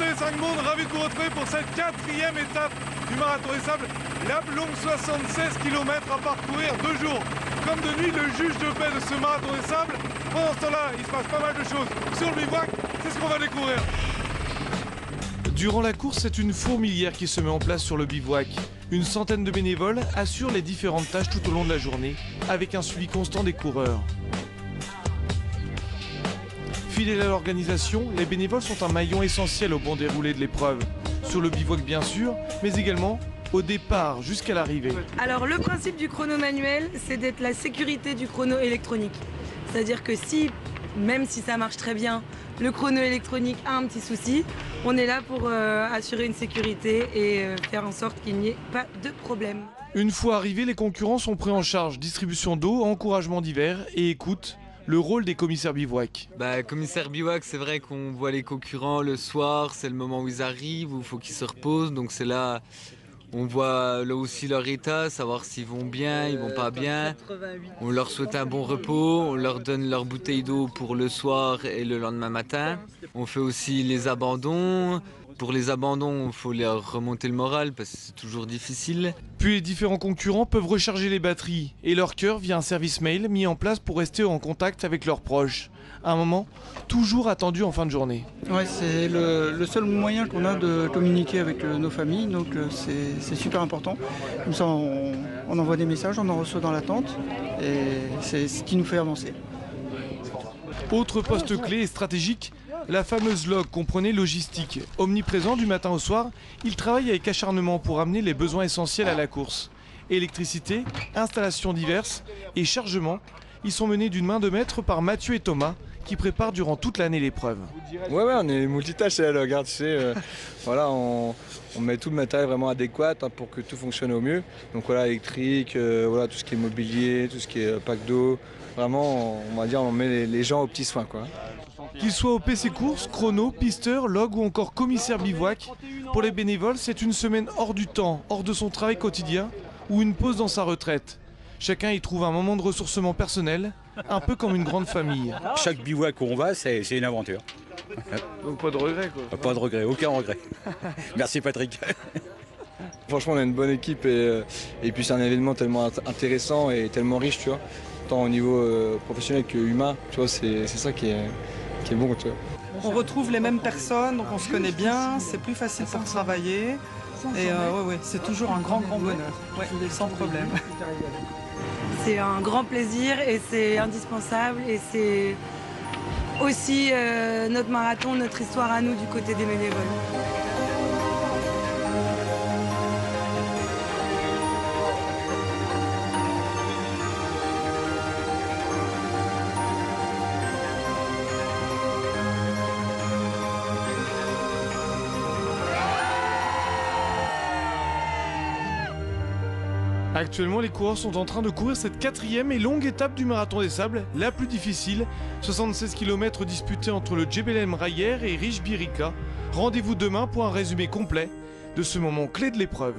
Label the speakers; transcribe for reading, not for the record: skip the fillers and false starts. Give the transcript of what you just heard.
Speaker 1: les 5 mondes, ravi de vous retrouver pour cette 4e étape du Marathon des Sables. La longue 76 km à parcourir 2 jours. Comme de nuit, le juge de paix de ce Marathon des Sables. Pendant ce temps-là, il se passe pas mal de choses sur le bivouac. C'est ce qu'on va découvrir. Durant la course, c'est une fourmilière qui se met en place sur le bivouac. Une centaine de bénévoles assurent les différentes tâches tout au long de la journée, avec un suivi constant des coureurs. Fidèles à l'organisation, les bénévoles sont un maillon essentiel au bon déroulé de l'épreuve. Sur le bivouac bien sûr, mais également au départ jusqu'à l'arrivée.
Speaker 2: Alors le principe du chrono manuel, c'est d'être la sécurité du chrono électronique. C'est-à-dire que même si ça marche très bien, le chrono électronique a un petit souci, on est là pour assurer une sécurité et faire en sorte qu'il n'y ait pas de problème.
Speaker 1: Une fois arrivés, les concurrents sont pris en charge. Distribution d'eau, encouragement divers et écoute. Le rôle des commissaires bivouac.
Speaker 3: Commissaire bivouac, c'est vrai qu'on voit les concurrents le soir, c'est le moment où ils arrivent, où il faut qu'ils se reposent, donc c'est là, on voit là aussi leur état, savoir s'ils vont bien, ils vont pas bien. On leur souhaite un bon repos, on leur donne leur bouteille d'eau pour le soir et le lendemain matin. On fait aussi les abandons. Pour les abandons, il faut leur remonter le moral parce que c'est toujours difficile.
Speaker 1: Puis les différents concurrents peuvent recharger les batteries et leur cœur via un service mail mis en place pour rester en contact avec leurs proches. Un moment toujours attendu en fin de journée.
Speaker 4: Ouais, c'est le seul moyen qu'on a de communiquer avec nos familles, donc c'est super important. Comme ça, on envoie des messages, on en reçoit dans l'attente et c'est ce qui nous fait avancer.
Speaker 1: Autre poste clé et stratégique, la fameuse log, comprenez logistique. Omniprésent du matin au soir, il travaille avec acharnement pour amener les besoins essentiels à la course. Électricité, installations diverses et chargement, ils sont menés d'une main de maître par Mathieu et Thomas, qui préparent durant toute l'année l'épreuve.
Speaker 5: Ouais, on est multitâche à la log, tu sais. Voilà, on met tout le matériel vraiment adéquat pour que tout fonctionne au mieux. Donc voilà, électrique, voilà, tout ce qui est mobilier, tout ce qui est pack d'eau. Vraiment, on va dire, on met les gens aux petits soins, quoi.
Speaker 1: Qu'ils soient au PC course, chrono, pisteur, log ou encore commissaire bivouac, pour les bénévoles, c'est une semaine hors du temps, hors de son travail quotidien ou une pause dans sa retraite. Chacun y trouve un moment de ressourcement personnel, un peu comme une grande famille.
Speaker 6: Chaque bivouac où on va, c'est une aventure.
Speaker 1: Donc pas de regret quoi.
Speaker 6: Pas de regret, aucun regret. Merci Patrick.
Speaker 5: Franchement, on a une bonne équipe et puis c'est un événement tellement intéressant et tellement riche, tu vois. Tant au niveau professionnel que humain, tu vois, c'est ça qui est bon, tu vois.
Speaker 7: On retrouve les mêmes personnes, donc on se connaît bien, c'est plus facile pour travailler. Et c'est toujours un grand bonheur, sans problème.
Speaker 2: C'est un grand plaisir et c'est indispensable et c'est aussi notre marathon, notre histoire à nous du côté des bénévoles.
Speaker 1: Actuellement, les coureurs sont en train de courir cette 4e et longue étape du Marathon des Sables, la plus difficile, 76 km disputés entre le Djebel El Mrayer et Rich Birika. Rendez-vous demain pour un résumé complet de ce moment clé de l'épreuve.